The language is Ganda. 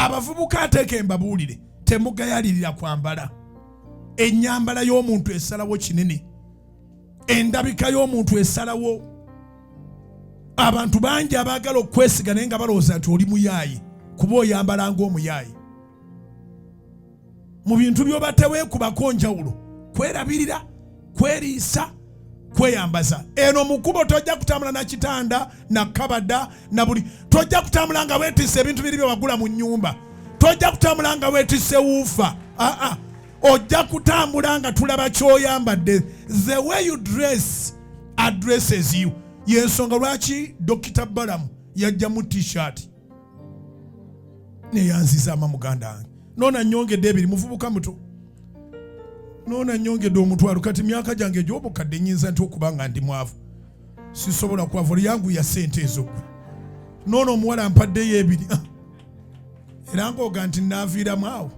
Abavubuka ateeke mbabuulire temugayalirira kwambala. Enyambala y'omuntu esalawo kinene. Endabika y'omuntu esalawo. Abantu bangi abaagala okwesiga naye nga balowooza nti oli muyaayi kuba oyambala ng'omuyaayi. Mu bintu by'oba teweekubako njawulo kwerabirira, kweriisa, kweyambaza. Eno mukubo tojja kutambula na kitanda na kabada na buli. Tojja kutambula nga weetisse ebintu biri bye wagula mu nnyumba. Tojja kutambula nga weetisse wuufa. Ojja kutambula nga tulaba ky'oyambadde. The way you dress addresses you. Yensonga lwaki Dr. Balamu yajja mu t-shirt ne yanziza amamuganda wange. Nona nyongedde ebiri muvubuka muto. Nona nyongedde omutwalo kati myaka gyange gy'obukadde nnyinza nti okubanga ndi mwavu. Sisobola kwavula yangu ya sente ezo gwe. Nona omuwala ampaddeyo ebiri. Era ng'oga nti naaviiramu awo.